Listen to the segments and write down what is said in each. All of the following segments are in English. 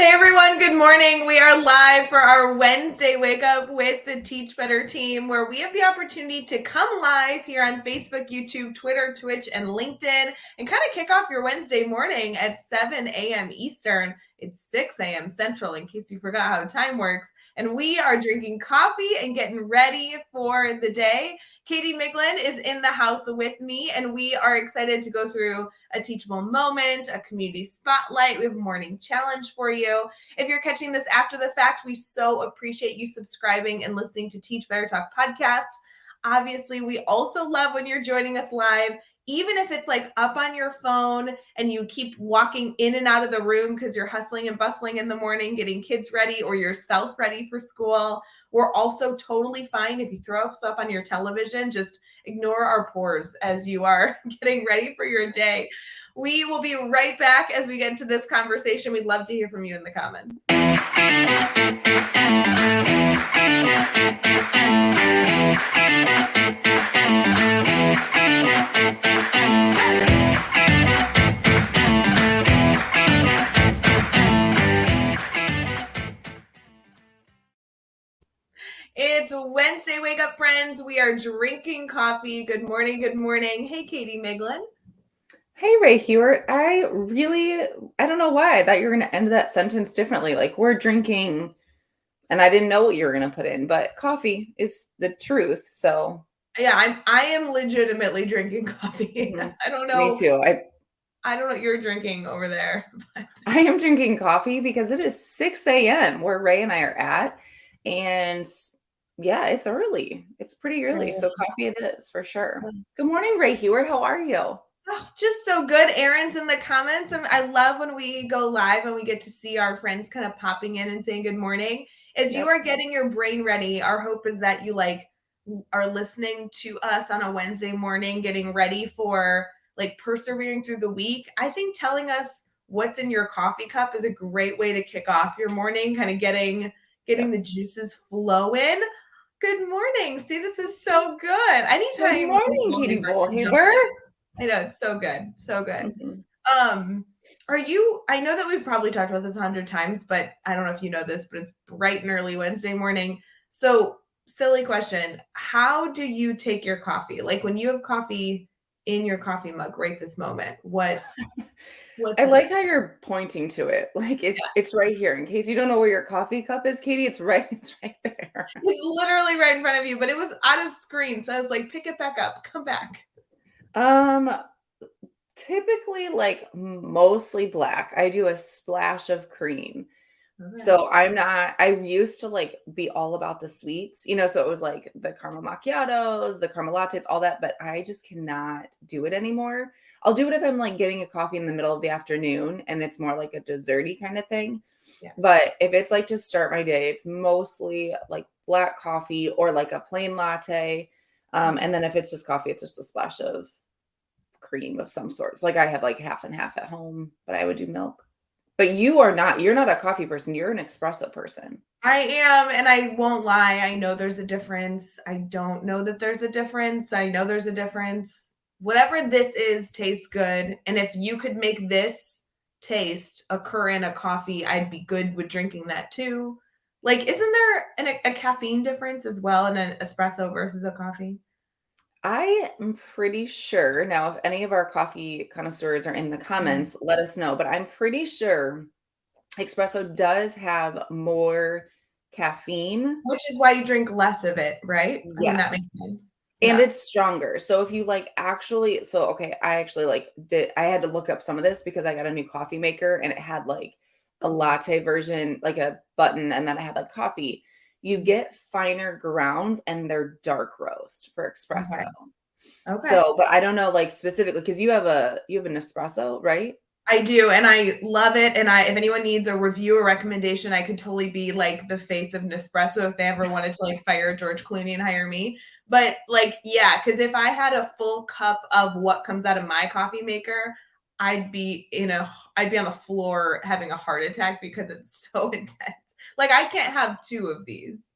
Hey everyone, good morning. We are live for our Wednesday Wake Up with the Teach Better team, where we have the opportunity to come live here on Facebook, YouTube, Twitter, Twitch, and LinkedIn and kind of kick off your Wednesday morning at 7 a.m. Eastern. It's 6 a.m. Central, in case you forgot how time works. And we are drinking coffee and getting ready for the day. Katie Miglin is in the house with me, and we are excited to go through a teachable moment, a community spotlight. We have a morning challenge for you. If you're catching this after the fact, we so appreciate you subscribing and listening to Teach Better Talk podcast. Obviously, we also love when you're joining us live, even if it's like up on your phone and you keep walking in and out of the room because you're hustling and bustling in the morning, getting kids ready or yourself ready for school. We're also totally fine if you throw us up on your television. Just ignore our pores as you are getting ready for your day. We will be right back as we get into this conversation. We'd love to hear from you in the comments. It's Wednesday Wake Up, friends. We are drinking coffee. Good morning. Good morning. Hey, Katie Miglin. Hey, Ray Hughart. I don't know why. I thought you were going to end that sentence differently. Like, we're drinking, and I didn't know what you were going to put in, but coffee is the truth. So, yeah, I am legitimately drinking coffee. I don't know. Me too. I don't know what you're drinking over there. But I am drinking coffee because it is 6 a.m. where Ray and I are at. And yeah, it's early. It's pretty early. So, coffee it is for sure. Good morning, Ray Hughart. How are you? Oh, just so good. Aaron's in the comments. I love when we go live and we get to see our friends kind of popping in and saying good morning. As you are getting your brain ready, our hope is that you are listening to us on a Wednesday morning, getting ready for persevering through the week. I think telling us what's in your coffee cup is a great way to kick off your morning, kind of getting the juices flowing. Good morning. See, this is so good. Anytime. Good morning, Katie Bullhaber. I know, it's so good. So good. I know that we've probably talked about this 100 times, but I don't know if you know this, but it's bright and early Wednesday morning. So, silly question. How do you take your coffee? Like when you have coffee in your coffee mug right this moment, what I like how you're pointing to it. Like it's right here. In case you don't know where your coffee cup is, Katie, it's right there. It's literally right in front of you, but it was out of screen. So I was like, pick it back up, come back. Typically like mostly black. I do a splash of cream. Okay. So I used to like be all about the sweets, so it was like the caramel macchiatos, the caramel lattes, all that, but I just cannot do it anymore. I'll do it if I'm like getting a coffee in the middle of the afternoon and it's more like a desserty kind of thing. Yeah. But if it's like to start my day, it's mostly like black coffee or like a plain latte. And then if it's just coffee, it's just a splash of cream of some sorts. Like I have like half and half at home, but I would do milk. But you're not a coffee person. You're an espresso person. I am, and I won't lie. I know there's a difference. I don't know that there's a difference. I know there's a difference. Whatever this is tastes good. And if you could make this taste occur in a coffee, I'd be good with drinking that too. Like, isn't there a caffeine difference as well in an espresso versus a coffee? I am pretty sure now, if any of our coffee connoisseurs are in the comments, let us know. But I'm pretty sure espresso does have more caffeine. Which is why you drink less of it, right? I mean, that makes sense. And it's stronger. So if you like okay, I had to look up some of this because I got a new coffee maker and it had like a latte version, like a button, and then it had like coffee. You get finer grounds and they're dark roast for espresso. Okay. So, but I don't know like specifically because you have an espresso, right? I do, and I love it. And if anyone needs a review or recommendation, I could totally be like the face of Nespresso if they ever wanted to like fire George Clooney and hire me. But like, yeah, because if I had a full cup of what comes out of my coffee maker, I'd be on the floor having a heart attack because it's so intense. Like I can't have two of these.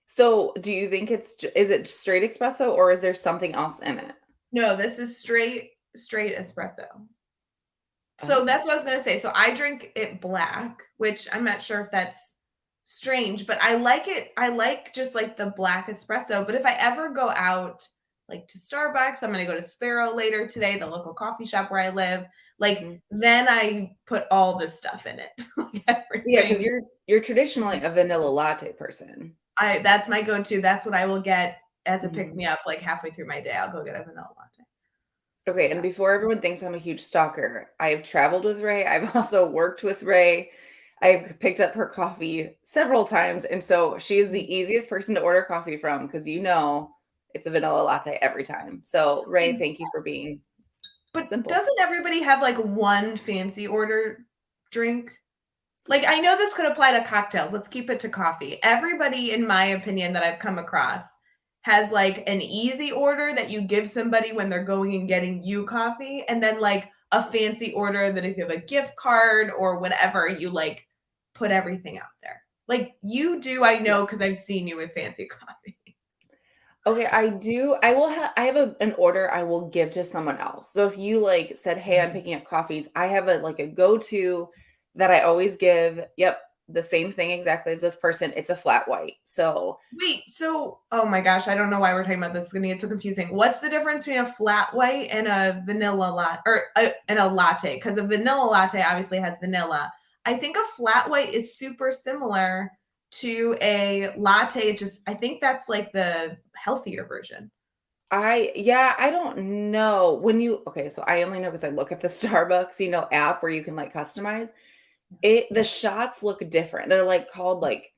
So do you think is it straight espresso or is there something else in it? No, this is straight espresso. So Oh. that's what I was gonna say. So I drink it black, which I'm not sure if that's strange, but I like it. I like just like the black espresso. But if I ever go out like to Starbucks, I'm gonna go to Sparrow later today, the local coffee shop where I live. Like Mhm. then I put all this stuff in it, like Yeah, because everything. you're traditionally a vanilla latte person. I That's my go-to. That's what I will get as a pick Mhm. me up. Like halfway through my day, I'll go get a vanilla latte. Okay, and before everyone thinks I'm a huge stalker, I've traveled with Ray. I've also worked with Ray. I've picked up her coffee several times, and so she is Yeah. the easiest person to order coffee from because it's a vanilla latte every time. So, Ray, thank you for being But simple. doesn't everybody have like one fancy order drink? Like, I know this could apply to cocktails. Let's keep it to coffee. Everybody, in my opinion, that I've come across has like an easy order that you give somebody when they're going and getting you coffee, and then like a fancy order that if you have a gift card or whatever, you like put everything out there. Like you do, I Yeah. know because I've seen you with fancy coffee. Okay, I do. I have an order I will give to someone else. So if you like said, "Hey, I'm picking up coffees," I have a go-to that I always give. Yep, the same thing exactly as this person. It's a flat white. So Wait, so oh my gosh, I don't know why we're talking about this. It's gonna get so confusing. What's the difference between a flat white and a vanilla latte, or and a latte? Because a vanilla latte obviously has vanilla. I think a flat white is super similar to a latte. Just I think that's like the healthier version. yeah, I don't know. Okay, so I only know because I look at the Starbucks, app where you can like customize. The shots look different. They're like called like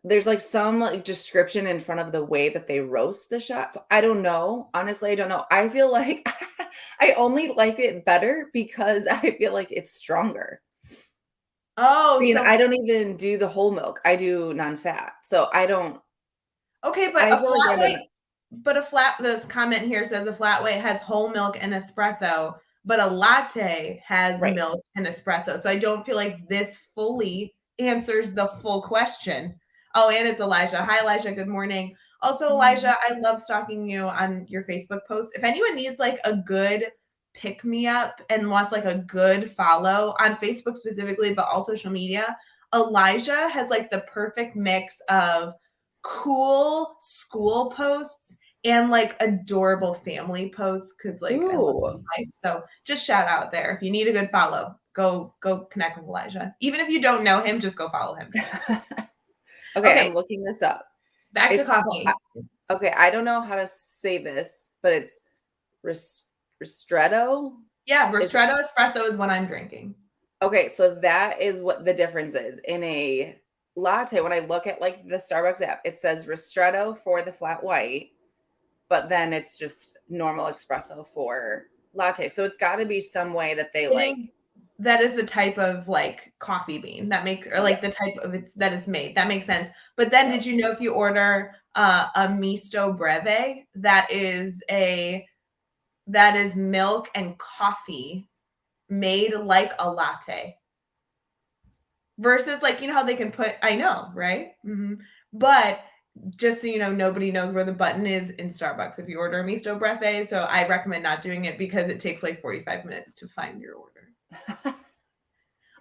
there's like some like description in front of the way that they roast the shot. So I don't know. Honestly, I don't know. I feel like I only like it better because I feel like it's stronger. Oh, See, and so I don't even do the whole milk. I do non-fat. So okay, I feel like I don't know. this comment here says a flat white has whole milk and espresso, but a latte has Right. milk and espresso. So I don't feel like this fully answers the full question. Oh, and it's Elijah. Hi, Elijah. Good morning. Also, Mm. Elijah, I love stalking you on your Facebook posts. If anyone needs like a good pick me up and wants like a good follow on Facebook specifically, but all social media, Elijah has like the perfect mix of cool school posts and like adorable family posts because like I love his Ooh. life. So just shout out there. If you need a good follow, go connect with Elijah. Even if you don't know him, just go follow him. Okay, Okay, I'm looking this up. back to It's called coffee. okay, I don't know how to say this, but it's res ristretto. Yeah, Is ristretto espresso is what I'm drinking. Okay, so that is what the difference is. In a latte, when I look at like the Starbucks app, it says ristretto for the flat white, but then it's just normal espresso for latte. So it's got to be some way that they It like, is that is the type of like coffee bean that make or yeah. like the type of it's made. That makes sense. But then So, did you know if you order a misto breve, that is milk and coffee made like a latte versus like how they can put I know, right? But just so you know, nobody knows where the button is in Starbucks if you order a misto breve. So I recommend not doing it because it takes like 45 minutes to find your order.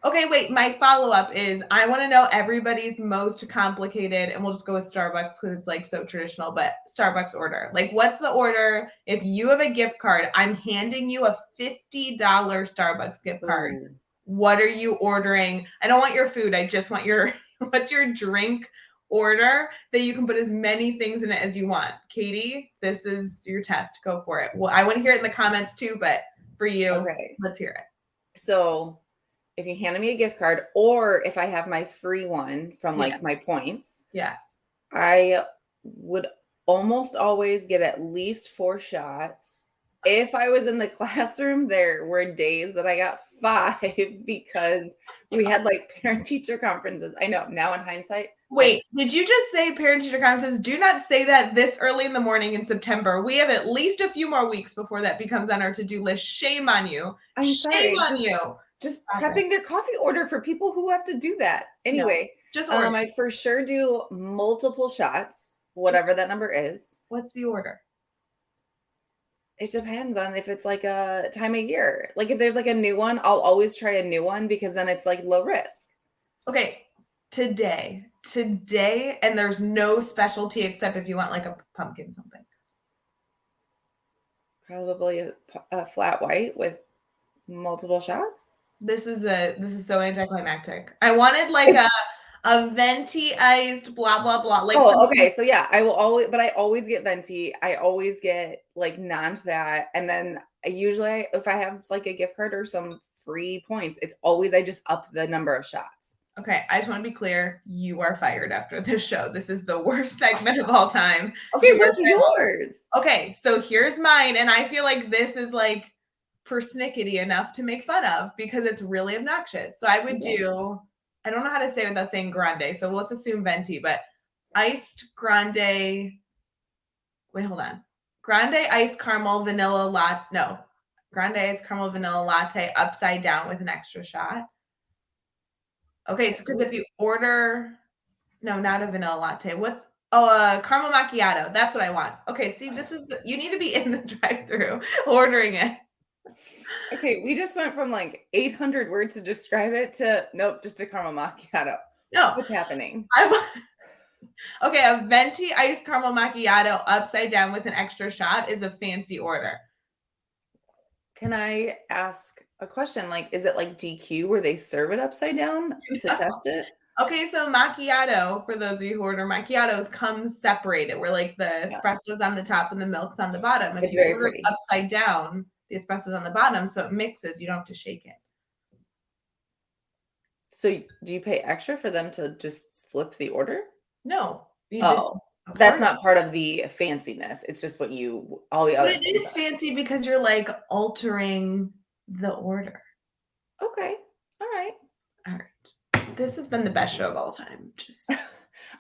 Okay, wait. My follow up is I want to know everybody's most complicated, and we'll just go with Starbucks because it's like so traditional, but Starbucks order. Like, what's the order? If you have a gift card, I'm handing you a $50 Starbucks gift card. ooh. What are you ordering? I don't want your food. I just want what's your drink order that you can put as many things in it as you want. Katie, this is your test. Go for it. Well, I want to hear it in the comments too, but for you, Okay. let's hear it. So if you handed me a gift card, or if I have my free one from Yeah. like my points, Yes. I would almost always get at least 4 shots. If I was in the classroom, there were days that I got 5 because we had like parent teacher conferences. I know now in hindsight, Wait, did you just say parent teacher conferences? Do not say that this early in the morning in September. We have at least a few more weeks before that becomes on our to-do list. Shame on you. I'm Shame sorry, on you. just Stop it. prepping their coffee order for people who have to do that. No, Anyway, just order. I'd for sure do multiple shots, Just whatever that number is. what's the order? It depends on if it's like a time of year. Like if there's like a new one, I'll always try a new one because then it's like low risk. Okay, today, and there's no specialty except if you want like a pumpkin something. Probably a flat white with multiple shots. This is so anticlimactic. I wanted like a venti iced blah blah blah, like Oh, something. okay. So yeah, I will always, but I always get venti. I always get like non-fat, and then usually if I have like a gift card or some free points, it's always I just up the number of shots. Okay, I just want to be clear. You are fired after this show. This is the worst segment of all time. Okay, You are what's yours? okay, so here's mine, and I feel like this is like persnickety enough to make fun of because it's really obnoxious. So I would Okay. do, I don't know how to say it without saying grande, so let's assume venti, but iced grande. Wait, hold on. Grande iced caramel vanilla latte. No, grande iced caramel vanilla latte upside down with an extra shot. Okay, so because if you order, no, not a vanilla latte. What's a caramel macchiato? That's what I want. Okay, see, this is you need to be in the drive-through ordering it. Okay, we just went from like 800 words to describe it to nope, just a caramel macchiato. No, What's happening? I want. Okay, a venti iced caramel macchiato upside down with an extra shot is a fancy order. Can I ask a question? Like, is it like DQ where they serve it upside down to test it? Okay, so macchiato, for those of you who order macchiatos, comes separated, where like the Yes. espresso's on the top and the milk's on the bottom. If It's you very order it pretty. upside down, the espresso's on the bottom, so it mixes. You don't have to shake it. So do you pay extra for them to just flip the order? No, you just Oh, a that's part of it. not part of the fanciness. It's just what you all the But other it things is fancy because you're like altering the order. are. Okay. All right. All right. This has been the best show of all time. Just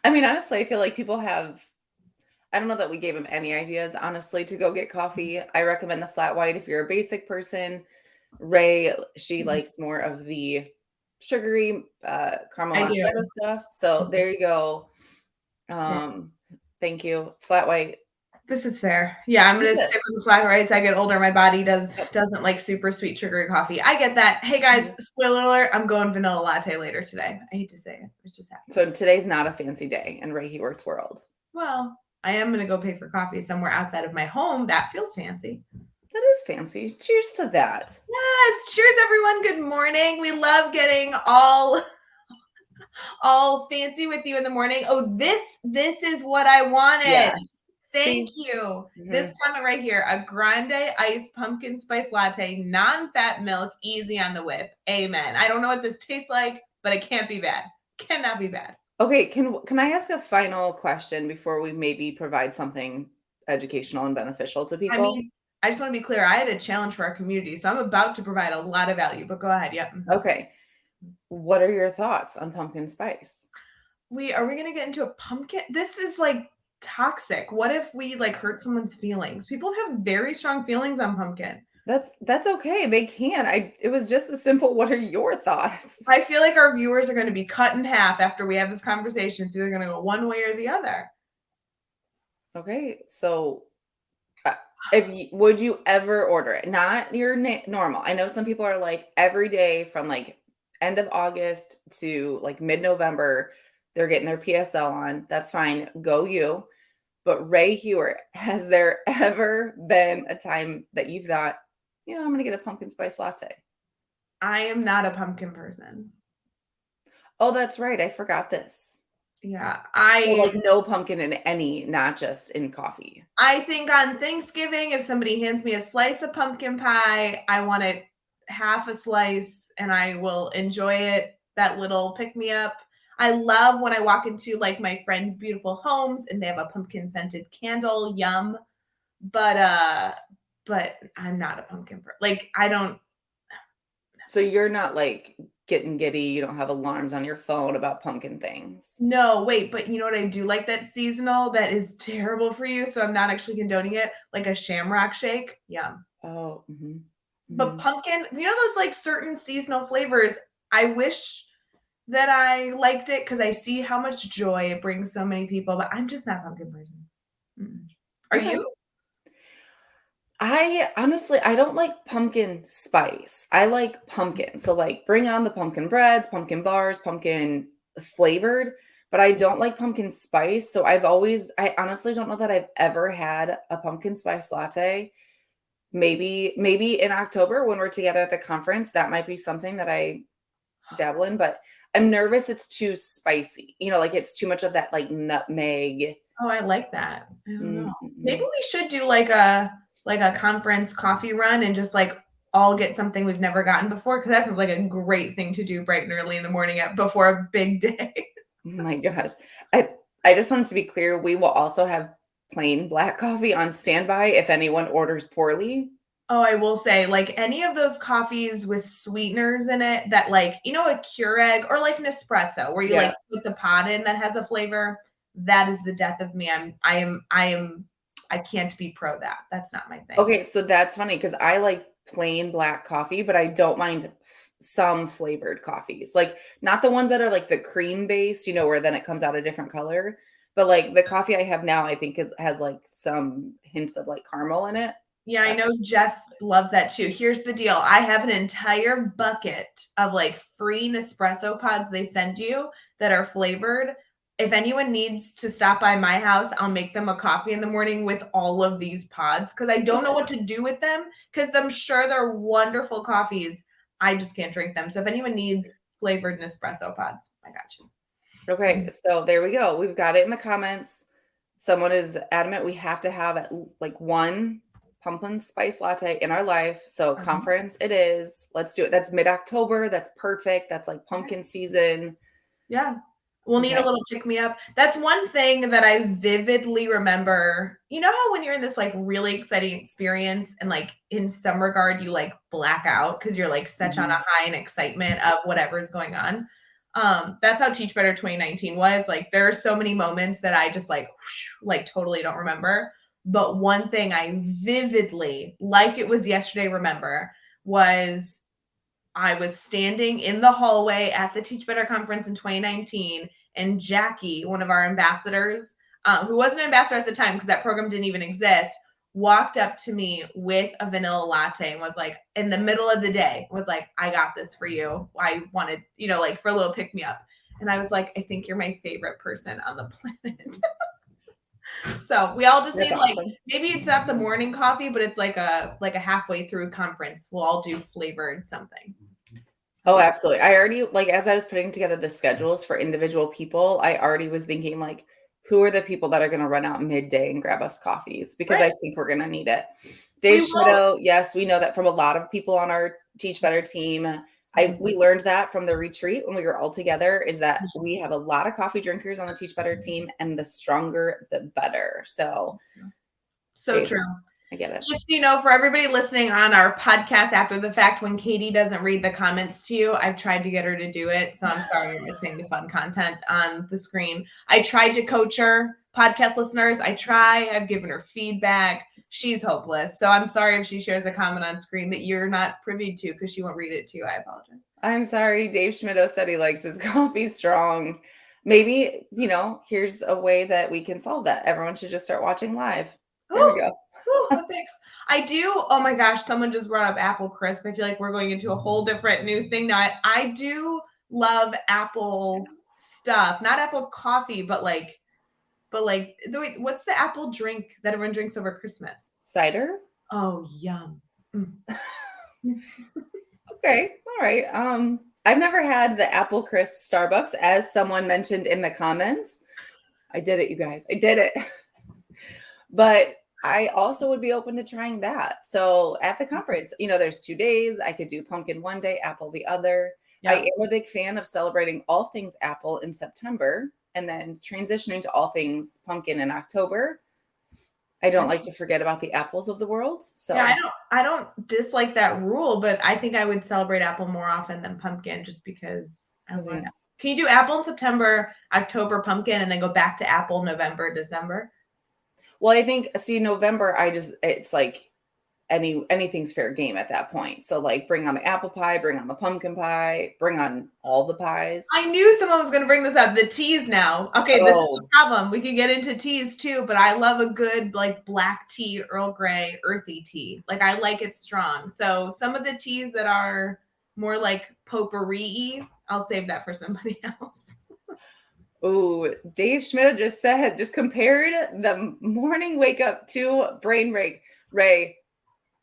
I mean, honestly, I feel like people have I don't know that we gave them any ideas, honestly, to go get coffee. I recommend the flat white if you're a basic person. Ray, she likes more of the sugary caramel I do. macchiato stuff. So there you go. Um, thank you. Flat white. This is fair. Yeah, I'm It gonna stick is. with the flat white. As I get older, my body Yep. doesn't like super sweet sugary coffee. I get that. Hey guys, Mhm. spoiler alert, I'm going vanilla latte later today. I hate to say it. It's just happening. So today's not a fancy day in Ray Hughарт's world. Well, I am gonna go pay for coffee somewhere outside of my home. That feels fancy. That is fancy. Cheers to that. Yes. Cheers, everyone. Good morning. We love getting all fancy with you in the morning. Oh, this is what I wanted. Yes. Thank See? you. This Mhm. comment right here, a grande iced pumpkin spice latte, non-fat milk, easy on the whip. Amen. I don't know what this tastes like, but it can't be bad. Cannot be bad. Okay, can I ask a final question before we maybe provide something educational and beneficial to I people? mean, I just want to be clear. I had a challenge for our community, so I'm about to provide a lot of value, but go ahead. Yep. Okay. What are your thoughts on pumpkin spice? Are we gonna get into a pumpkin? This is like toxic. What if we like hurt someone's feelings? People have very strong feelings on pumpkin. That's okay. They can. It was just a simple what are your thoughts? I feel like our viewers are going to be cut in half after we have this conversation. It's either going to go one way or the other. Okay. So if you, would you ever order it? Not your normal. I know some people are like every day from like end of August to like mid-November, they're getting their PSL on. That's fine. Go you. But Ray Hewer, has there ever been a time that you thought, you know, I'm gonna get a pumpkin spice latte? I am not a pumpkin person. Oh, that's right. I forgot this. Yeah, So like no pumpkin in any, not just in coffee. I think on Thanksgiving, if somebody hands me a slice of pumpkin pie, I want it half a slice and I will enjoy it. That little pick me up. I love when I walk into like my friends' beautiful homes and they have a pumpkin scented candle. Yum. But I'm not a pumpkin person. Like I don't. So you're not like getting giddy, you don't have alarms on your phone about pumpkin things. No, wait, but you know what I do like that seasonal that is terrible for you, so I'm not actually condoning it, like a shamrock shake. Yum. Oh, But mhm. pumpkin, you know those like certain seasonal flavors, I wish that I liked it because I see how much joy it brings so many people, but I'm just not a pumpkin person. Mm-mm. Are Okay. you? I don't like pumpkin spice. I like pumpkin. So like bring on the pumpkin breads, pumpkin bars, pumpkin flavored, but I don't like pumpkin spice. So I honestly don't know that I've ever had a pumpkin spice latte. Maybe in October when we're together at the conference, that might be something that I dabble in, but I'm nervous it's too spicy. Like it's too much of that like nutmeg. Oh, I like that. I don't know. Maybe Mm-mm. we should do like a conference coffee run and just like all get something we've never gotten before, because that sounds like a great thing to do bright and early in the morning before a big day. Oh my gosh. I I just wanted to be clear, we will also have plain black coffee on standby if anyone orders poorly. Oh, I will say, like any of those coffees with sweeteners in it that like, a Keurig or like Nespresso where you Yeah. like put the pod in that has a flavor, that is the death of me. I can't be pro that. That's not my thing. Okay, so that's funny because I like plain black coffee, but I don't mind some flavored coffees. Like not the ones that are like the cream based, where then it comes out a different color. But like the coffee I have now, I think has like some hints of like caramel in it. Yeah, I know Jeff loves that too. Here's the deal. I have an entire bucket of like free Nespresso pods they send you that are flavored. If anyone needs to stop by my house, I'll make them a coffee in the morning with all of these pods because I don't know what to do with them because I'm sure they're wonderful coffees. I just can't drink them. So if anyone needs flavored Nespresso pods, I got you. Okay, so there we go. We've got it in the comments. Someone is adamant we have to have like one pumpkin spice latte in our life. So conference it is. Let's do it. That's mid-October. That's perfect. That's like pumpkin season. Yeah. We'll need a Okay. little pick me up. That's one thing that I vividly remember. You know how when you're in this like really exciting experience and like in some regard you like black out because you're like such on a high in excitement of whatever is going on. That's how Teach Better 2019 was. Like there are so many moments that I just like whoosh, like totally don't remember. But one thing I vividly, like it was yesterday, remember was I was standing in the hallway at the Teach Better conference in 2019, and Jackie, one of our ambassadors, who wasn't an ambassador at the time because that program didn't even exist, walked up to me with a vanilla latte and was like, in the middle of the day, was like, I got this for you. I wanted, like for a little pick me up. And I was like, I think you're my favorite person on the planet. So we all just That's need like awesome. maybe it's not the morning coffee, but it's like a halfway through conference. We'll all do flavored something. Oh, absolutely. I already like as I was putting together the schedules for individual people, I already was thinking like who are the people that are going to run out midday and grab us coffees because Right. I think we're going to need it. We Dave will. Schmittou, yes, we know that from a lot of people on our Teach Better team. We learned that from the retreat when we were all together is that we have a lot of coffee drinkers on the Teach Better team and the stronger the better. So Dave, True. I get it. Just for everybody listening on our podcast after the fact, when Katie doesn't read the comments to you, I've tried to get her to do it. So I'm sorry you're missing the fun content on the screen. I tried to coach her, podcast listeners. I've given her feedback. She's hopeless. So I'm sorry if she shares a comment on screen that you're not privy to because she won't read it to you. I apologize. I'm sorry. Dave Schmittou said he likes his coffee strong. Maybe, here's a way that we can solve that. Everyone should just start watching live. There we go. Thanks. I do. Oh my gosh, someone just brought up apple crisp. I feel like we're going into a whole different new thing now. I do love apple stuff, not apple coffee, but what's the apple drink that everyone drinks over Christmas? Cider? Oh, yum. Mm. Okay. All right. I've never had the apple crisp Starbucks, as someone mentioned in the comments. I did it, you guys. I did it. But I also would be open to trying that. So at the conference, there's 2 days. I could do pumpkin one day, apple the other. I am a big fan of celebrating all things apple in September and then transitioning to all things pumpkin in October. I don't like to forget about the apples of the world. So yeah, I don't dislike that rule, but I think I would celebrate apple more often than pumpkin just because I want it. Can you do apple in September, October pumpkin, and then go back to apple November, December? Well, I think November, it's like anything's fair game at that point. So like bring on the apple pie, bring on the pumpkin pie, bring on all the pies. I knew someone was going to bring this up. The teas now. Okay, this is a problem. We can get into teas too, but I love a good like black tea, Earl Grey, earthy tea. Like I like it strong. So some of the teas that are more like potpourri, I'll save that for somebody else. Oh, Dave Schmidt just compared the morning wake up to brain break. Ray,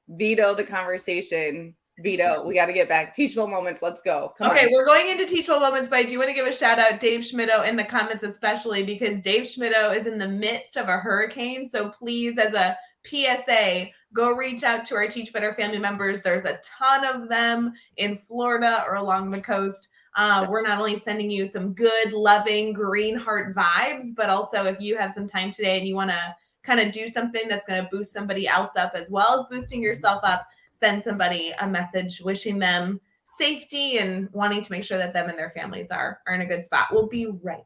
veto the conversation. Veto. We got to get back. Teachable moments. Let's go. Come on. We're going into teachable moments, but I do want to give a shout out Dave Schmitto in the comments, especially because Dave Schmitto is in the midst of a hurricane. So please, as a PSA, go reach out to our Teach Better family members. There's a ton of them in Florida or along the coast. We're not only sending you some good, loving, green heart vibes, but also if you have some time today and you want to kind of do something that's going to boost somebody else up as well as boosting yourself up, send somebody a message wishing them safety and wanting to make sure that them and their families are in a good spot. We'll be right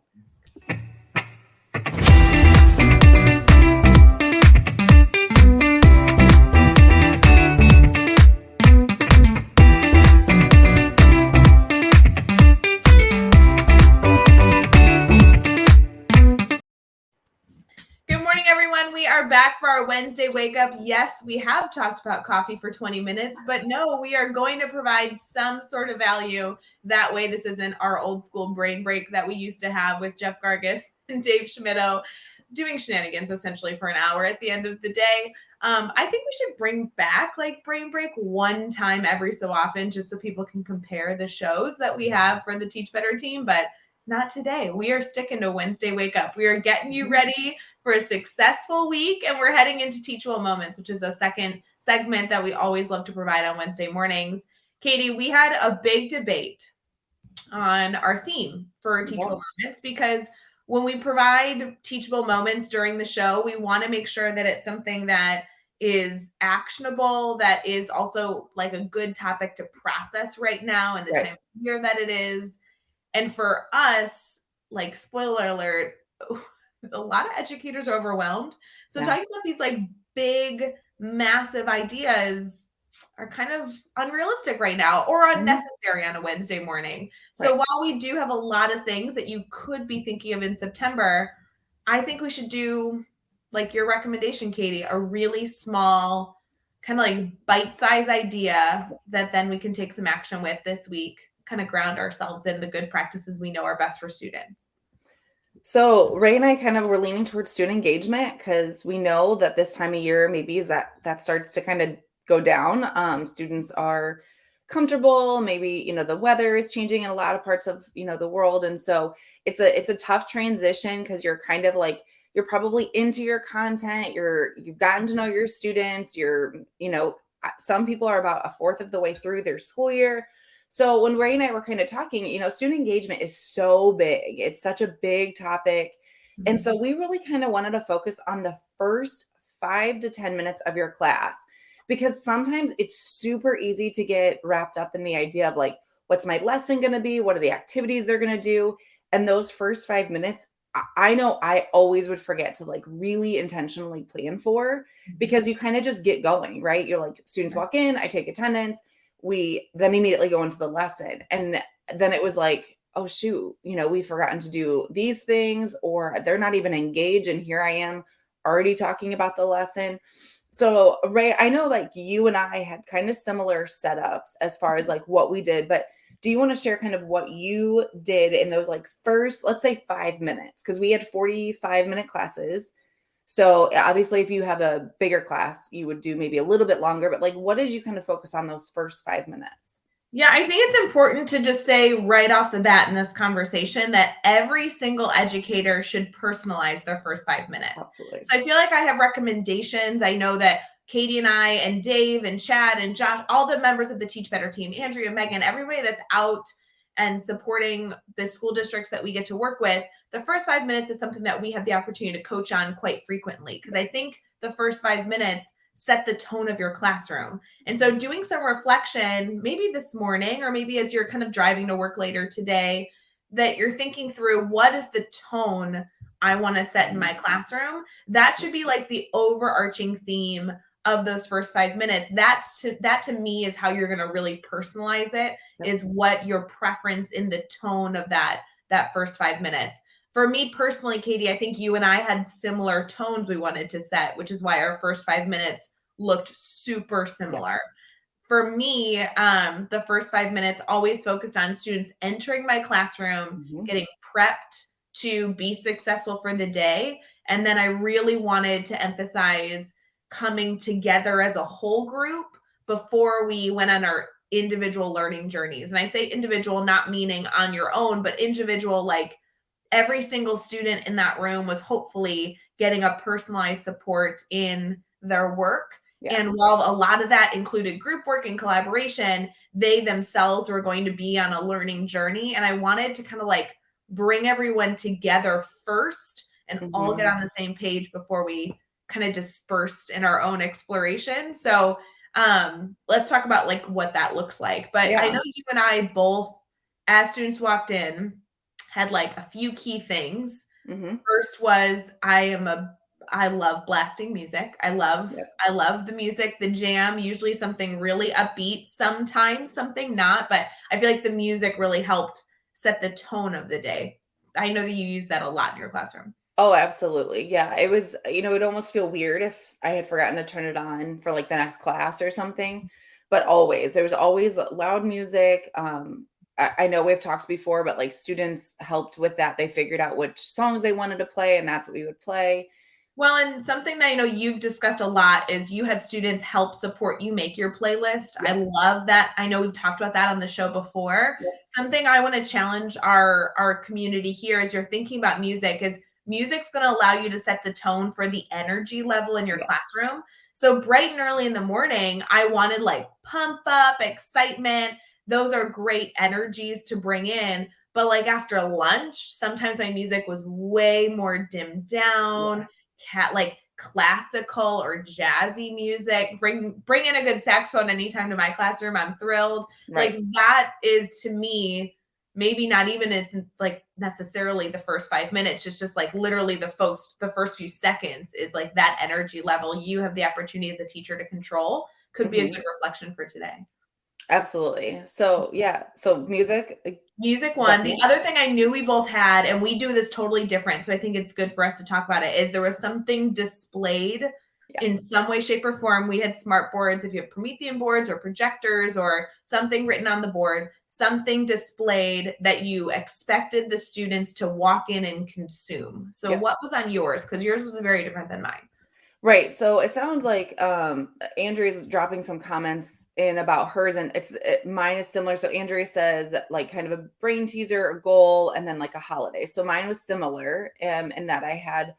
back. Everyone, we are back for our Wednesday wake up. Yes, we have talked about coffee for 20 minutes, but no, we are going to provide some sort of value. That way, this isn't our old school brain break that we used to have with Jeff Gargis and Dave Schmitto doing shenanigans essentially for an hour at the end of the day. I think we should bring back like brain break one time every so often, just so people can compare the shows that we have for the Teach Better team, but not today. We are sticking to Wednesday wake up. We are getting you ready for a successful week, and we're heading into Teachable Moments, which is a second segment that we always love to provide on Wednesday mornings. Katie, we had a big debate on our theme for Teachable Moments because when we provide teachable moments during the show, we want to make sure that it's something that is actionable, that is also like a good topic to process right now in the time of year that it is. And for us, like, spoiler alert, a lot of educators are overwhelmed. So talking about these like big, massive ideas are kind of unrealistic right now or unnecessary on a Wednesday morning. So while we do have a lot of things that you could be thinking of in September, I think we should do like your recommendation, Katie, a really small kind of like bite-sized idea that then we can take some action with this week, kind of ground ourselves in the good practices we know are best for students. So Ray and I kind of were leaning towards student engagement because we know that this time of year maybe is that starts to kind of go down. Students are comfortable. Maybe, the weather is changing in a lot of parts of, the world. And so it's a tough transition because you're kind of like, you're probably into your content. You've gotten to know your students. Some people are about a fourth of the way through their school year. So when Ray and I were kind of talking, student engagement is so big. It's such a big topic. Mm-hmm. And so we really kind of wanted to focus on the first 5 to 10 minutes of your class, because sometimes it's super easy to get wrapped up in the idea of like, what's my lesson going to be? What are the activities they're going to do? And those first 5 minutes, I know I always would forget to like really intentionally plan for, because you kind of just get going, right? You're like, students walk in, I take attendance. We then immediately go into the lesson. And then it was like, oh, shoot, we've forgotten to do these things, or they're not even engaged. And here I am already talking about the lesson. So Ray, I know like you and I had kind of similar setups as far as like what we did, but do you want to share kind of what you did in those like first, let's say 5 minutes? Because we had 45-minute classes. So obviously if you have a bigger class, you would do maybe a little bit longer, but like, what did you kind of focus on those first 5 minutes? Yeah, I think it's important to just say right off the bat in this conversation that every single educator should personalize their first 5 minutes. Absolutely. So I feel like I have recommendations. I know that Katie and I and Dave and Chad and Josh, all the members of the Teach Better team, Andrea, Megan, everybody that's out and supporting the school districts that we get to work with, the first 5 minutes is something that we have the opportunity to coach on quite frequently, because I think the first 5 minutes set the tone of your classroom. And so doing some reflection, maybe this morning, or maybe as you're kind of driving to work later today, that you're thinking through, what is the tone I want to set in my classroom? That should be like the overarching theme of those first 5 minutes, that to me is how you're going to really personalize it, Yep. is what your preference in the tone of that first 5 minutes. For me personally, Katie, I think you and I had similar tones we wanted to set, which is why our first 5 minutes looked super similar. Yes. For me, the first 5 minutes always focused on students entering my classroom, getting prepped to be successful for the day. And then I really wanted to emphasize coming together as a whole group before we went on our individual learning journeys. And I say individual, not meaning on your own, but individual, like every single student in that room was hopefully getting a personalized support in their work. Yes. And while a lot of that included group work and collaboration, they themselves were going to be on a learning journey. And I wanted to kind of like bring everyone together first and all get on the same page before we kind of dispersed in our own exploration. So let's talk about like what that looks like. But I know you and I both, as students walked in, had like a few key things. First was I love blasting music. I love the music, the jam, usually something really upbeat, sometimes something not, but I feel like the music really helped set the tone of the day. I know that you use that a lot in your classroom. Oh, absolutely. Yeah. It was, it'd almost feel weird if I had forgotten to turn it on for like the next class or something. But there was always loud music. I know we've talked before, but like students helped with that. They figured out which songs they wanted to play, and that's what we would play. Well, and something that I know you've discussed a lot is you have students help support you make your playlist. Yep. I love that. I know we've talked about that on the show before. Yep. Something I want to challenge our community here as you're thinking about music is music's going to allow you to set the tone for the energy level in your classroom. So bright and early in the morning, I wanted like pump up, excitement. Those are great energies to bring in. But like after lunch, sometimes my music was way more dimmed down. Like classical or jazzy music. Bring in a good saxophone anytime to my classroom. I'm thrilled. Right. Like that is to me maybe not even in, like necessarily the first 5 minutes. It's just like literally the first few seconds is like that energy level you have the opportunity as a teacher to control. Could be a good reflection for today. Absolutely. So music one. The other thing I knew we both had, and we do this totally different, so I think it's good for us to talk about it, is there was something displayed in some way, shape, or form. We had smart boards, if you have Promethean boards or projectors or something written on the board, something displayed that you expected the students to walk in and consume. So what was on yours? Because yours was very different than mine. Right. So it sounds like Andrea's dropping some comments in about hers, and mine is similar. So Andrea says like kind of a brain teaser, a goal, and then like a holiday. So mine was similar in that I had,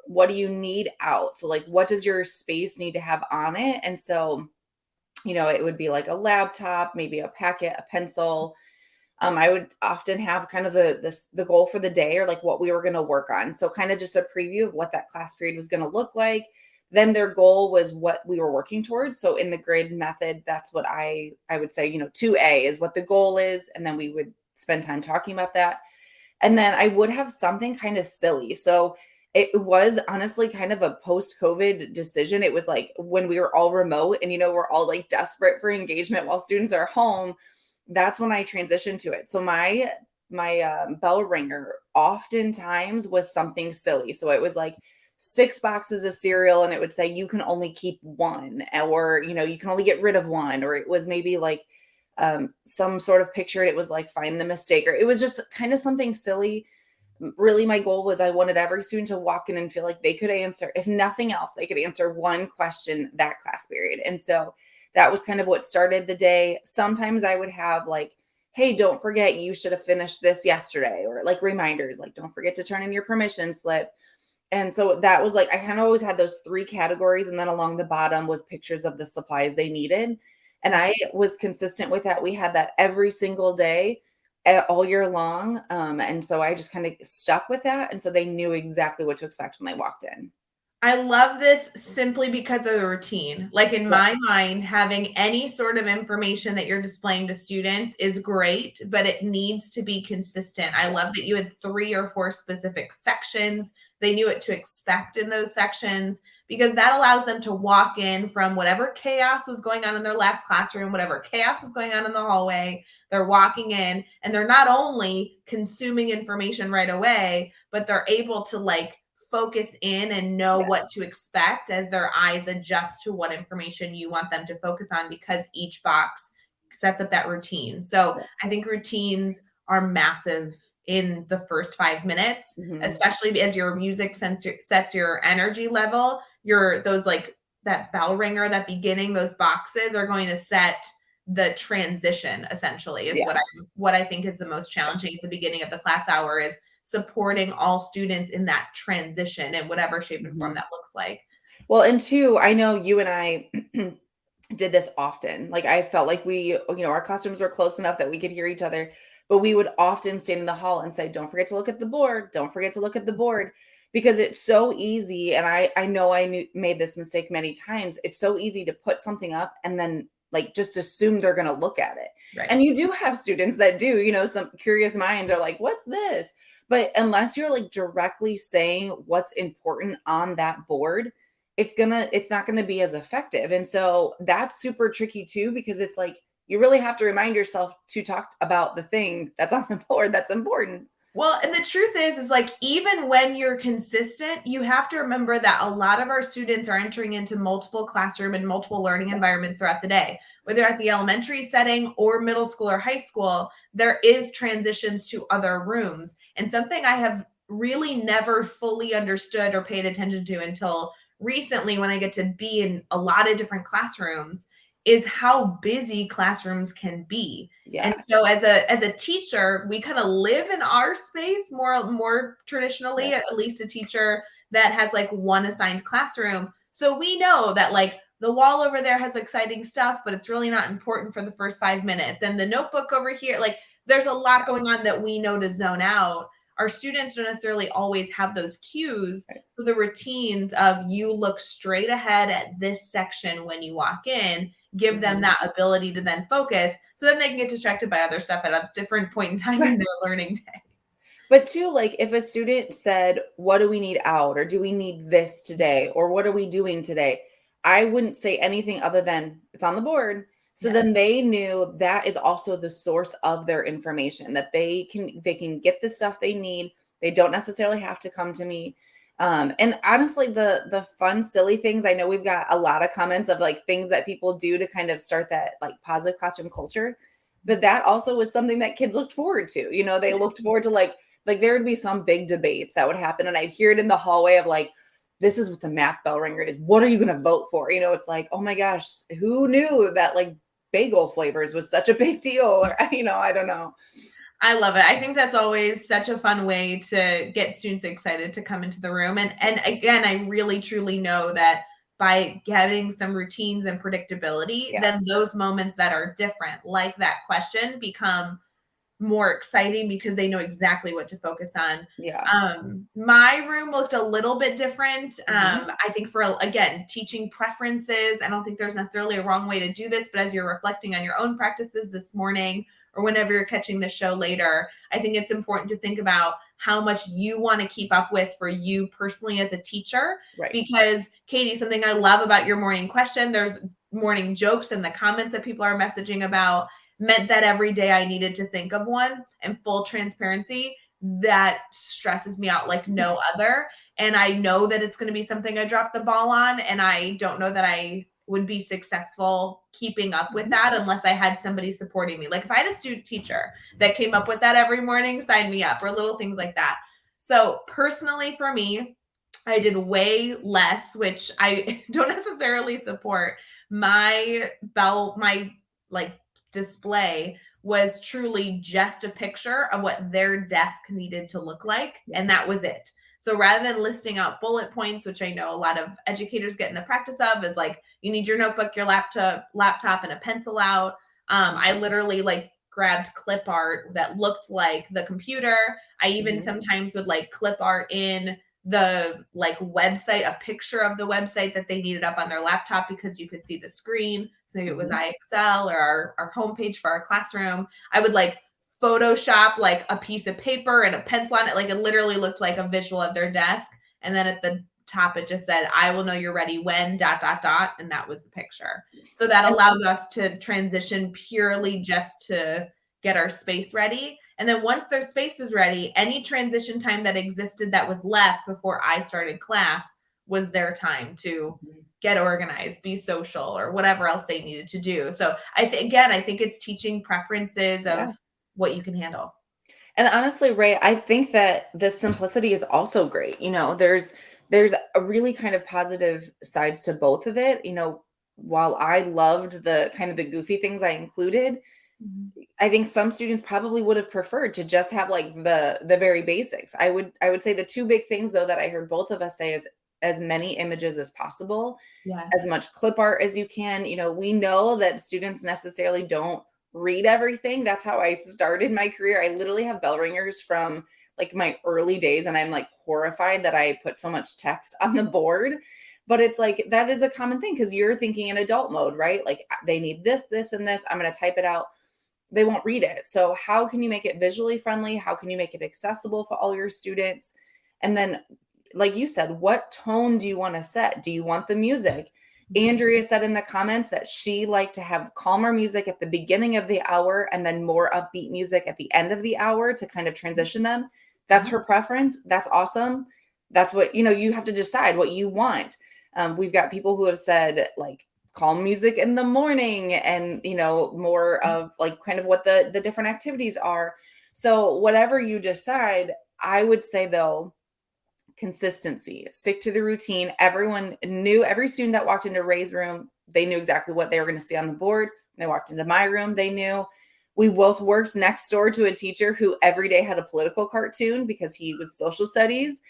what do you need out? So like, what does your space need to have on it? And so, it would be like a laptop, maybe a packet, a pencil. I would often have kind of the goal for the day, or like what we were going to work on. So kind of just a preview of what that class period was going to look like. Then their goal was what we were working towards. So in the grade method, that's what I would say, 2A is what the goal is. And then we would spend time talking about that. And then I would have something kind of silly. So it was honestly kind of a post-COVID decision. It was like when we were all remote and, we're all like desperate for engagement while students are home. That's when I transitioned to it. So my bell ringer oftentimes was something silly. So it was like 6 boxes of cereal, and it would say you can only keep one, or you can only get rid of one, or it was maybe like some sort of picture. It was like find the mistake, or it was just kind of something silly. Really, my goal was I wanted every student to walk in and feel like they could answer, if nothing else, they could answer one question that class period. And so that was kind of what started the day. Sometimes I would have like, hey, don't forget, you should have finished this yesterday, or like reminders, like don't forget to turn in your permission slip. And so that was like, I kind of always had those 3 categories. And then along the bottom was pictures of the supplies they needed. And I was consistent with that. We had that every single day, all year long. And so I just kind of stuck with that. And so they knew exactly what to expect when they walked in. I love this simply because of the routine. Like in my mind, having any sort of information that you're displaying to students is great, but it needs to be consistent. I love that you had 3 or 4 specific sections they knew what to expect in those sections, because that allows them to walk in from whatever chaos was going on in their last classroom, whatever chaos is going on in the hallway. They're walking in and they're not only consuming information right away, but they're able to like focus in and know what to expect as their eyes adjust to what information you want them to focus on, because each box sets up that routine. So I think routines are massive in the first 5 minutes, especially as your music sets your energy level. Those like that bell ringer, that beginning, those boxes are going to set the transition, essentially, is what I think is the most challenging at the beginning of the class hour, is supporting all students in that transition in whatever shape and form that looks like. Well, and two, I know you and I did this often. Like I felt like our classrooms were close enough that we could hear each other, but we would often stand in the hall and say, "Don't forget to look at the board. Don't forget to look at the board." Because it's so easy, and I know made this mistake many times. It's so easy to put something up and then like just assume they're going to look at it. Right. And you do have students that do, some curious minds are like, "What's this?" But unless you're like directly saying what's important on that board, it's not gonna be as effective. And so that's super tricky too, because it's like you really have to remind yourself to talk about the thing that's on the board that's important. Well, and the truth is like, even when you're consistent, you have to remember that a lot of our students are entering into multiple classroom and multiple learning environments throughout the day. Whether at the elementary setting or middle school or high school, there is transitions to other rooms. And something I have really never fully understood or paid attention to until recently, when I get to be in a lot of different classrooms, is how busy classrooms can be. Yeah. And so as a teacher, we kind of live in our space more traditionally, at least a teacher that has like one assigned classroom. So we know that like the wall over there has exciting stuff, but it's really not important for the first 5 minutes. And the notebook over here, like there's a lot going on that we know to zone out. Our students don't necessarily always have those cues. So the routines of you look straight ahead at this section when you walk in, give them that ability to then focus, so then they can get distracted by other stuff at a different point in time in their learning day. But too, like if a student said, "What do we need out?" or "Do we need this today?" or "What are we doing today?" I wouldn't say anything other than "It's on the board." So then they knew that is also the source of their information, that they can get the stuff they need. They don't necessarily have to come to me. And honestly, the fun, silly things, I know we've got a lot of comments of like things that people do to kind of start that like positive classroom culture. But that also was something that kids looked forward to. They looked forward to like there would be some big debates that would happen. And I'd hear it in the hallway of like, "This is what the math bell ringer is. What are you going to vote for?" It's like, oh my gosh, who knew that like bagel flavors was such a big deal? Or, I don't know. I love it. I think that's always such a fun way to get students excited to come into the room. And again, I really truly know that by getting some routines and predictability, then those moments that are different, like that question, become more exciting because they know exactly what to focus on. Yeah. My room looked a little bit different. I think for, again, teaching preferences, I don't think there's necessarily a wrong way to do this, but as you're reflecting on your own practices this morning, or whenever you're catching the show later, I think it's important to think about how much you want to keep up with for you personally as a teacher. Right. Because Katie, something I love about your morning question, there's morning jokes in the comments that people are messaging about, meant that every day I needed to think of one. And full transparency, that stresses me out like no other. And I know that it's going to be something I dropped the ball on, and I don't know that I would be successful keeping up with that unless I had somebody supporting me. Like if I had a student teacher that came up with that every morning, sign me up, or little things like that. So personally for me, I did way less, which I don't necessarily support. My like display was truly just a picture of what their desk needed to look like, and that was it. So rather than listing out bullet points, which I know a lot of educators get in the practice of, is like, you need your notebook, your laptop, and a pencil out. I literally like grabbed clip art that looked like the computer. I even sometimes would like clip art in the like website, a picture of the website that they needed up on their laptop because you could see the screen. So maybe it was IXL or our homepage for our classroom. I would like Photoshop like a piece of paper and a pencil on it. Like it literally looked like a visual of their desk. And then at the top, it just said, I will know you're ready when ... And that was the picture. So that allowed us to transition purely just to get our space ready. And then once their space was ready, any transition time that existed that was left before I started class was their time to get organized, be social, or whatever else they needed to do. So I think it's teaching preferences of what you can handle. And honestly, Ray, I think that the simplicity is also great. There's a really kind of positive sides to both of it. While I loved the kind of the goofy things I included, I think some students probably would have preferred to just have like the very basics. I would say the two big things though that I heard both of us say is as many images as possible, as much clip art as you can. We know that students necessarily don't read everything. That's how I started my career. I literally have bell ringers from like my early days, and I'm like horrified that I put so much text on the board. But it's like that is a common thing because you're thinking in adult mode, right? Like they need this, this, and this. I'm going to type it out. They won't read it. So how can you make it visually friendly? How can you make it accessible for all your students? And then, like you said, what tone do you want to set? Do you want the music? Andrea said in the comments that she liked to have calmer music at the beginning of the hour and then more upbeat music at the end of the hour to kind of transition them. That's her preference. That's awesome. That's what, you have to decide what you want. We've got people who have said like calm music in the morning and, more of like kind of what the different activities are. So whatever you decide, I would say though, consistency, stick to the routine. Everyone knew, every student that walked into Ray's room, they knew exactly what they were going to see on the board. When they walked into my room, they knew. We both worked next door to a teacher who every day had a political cartoon because he was social studies.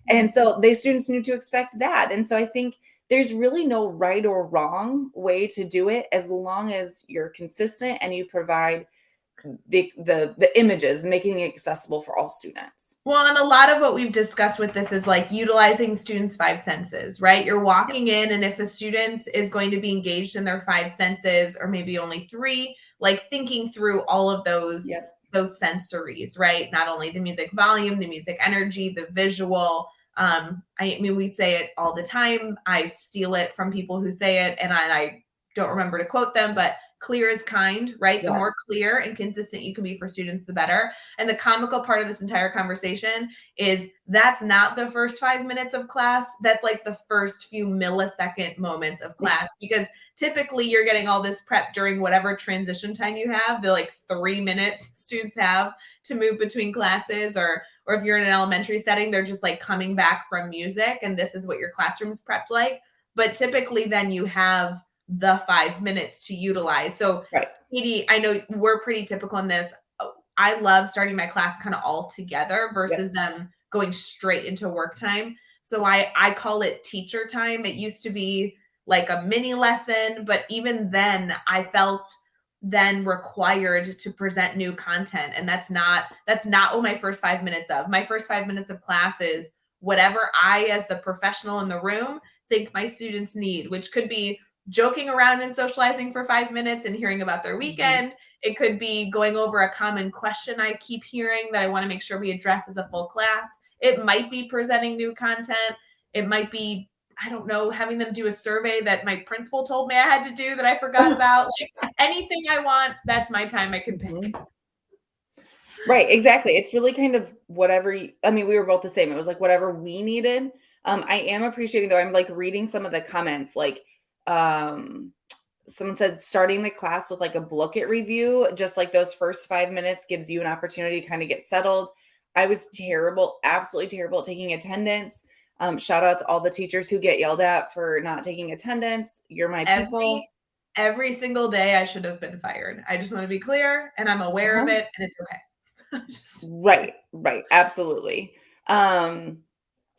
And so the students knew to expect that. And so I think there's really no right or wrong way to do it as long as you're consistent and you provide the images, making it accessible for all students. Well, and a lot of what we've discussed with this is like utilizing students' five senses, right? You're walking in, and if a student is going to be engaged in their five senses, or maybe only three, like thinking through all of those sensories, right? Not only the music volume, the music energy, the visual. I mean, we say it all the time. I steal it from people who say it, and I don't remember to quote them, but clear is kind, right? The more clear and consistent you can be for students, the better. And the comical part of this entire conversation is that's not the first 5 minutes of class. That's like the first few millisecond moments of class, because typically you're getting all this prep during whatever transition time you have, the like 3 minutes students have to move between classes, or if you're in an elementary setting, they're just like coming back from music and this is what your classroom's prepped like. But typically then you have the 5 minutes to utilize. So Edie, I know we're pretty typical in this. I love starting my class kind of all together versus them going straight into work time. So I call it teacher time. It used to be like a mini lesson, but even then I felt then required to present new content. And that's not what my first 5 minutes of. My first 5 minutes of class is whatever I, as the professional in the room, think my students need, which could be joking around and socializing for 5 minutes and hearing about their weekend. It could be going over a common question I keep hearing that I want to make sure we address as a full class. It might be presenting new content. It might be, I don't know, having them do a survey that my principal told me I had to do that I forgot about. Like anything I want, that's my time I can pick. Right, exactly. It's really kind of whatever, we were both the same. It was like whatever we needed. I am appreciating though, I'm like reading some of the comments, like someone said starting the class with like a book it review, just like those first 5 minutes gives you an opportunity to kind of get settled. I was terrible, absolutely terrible at taking attendance. Shout out to all the teachers who get yelled at for not taking attendance. You're my people. Every single day I should have been fired. I just want to be clear, and I'm aware of it, and it's okay. Right. Absolutely.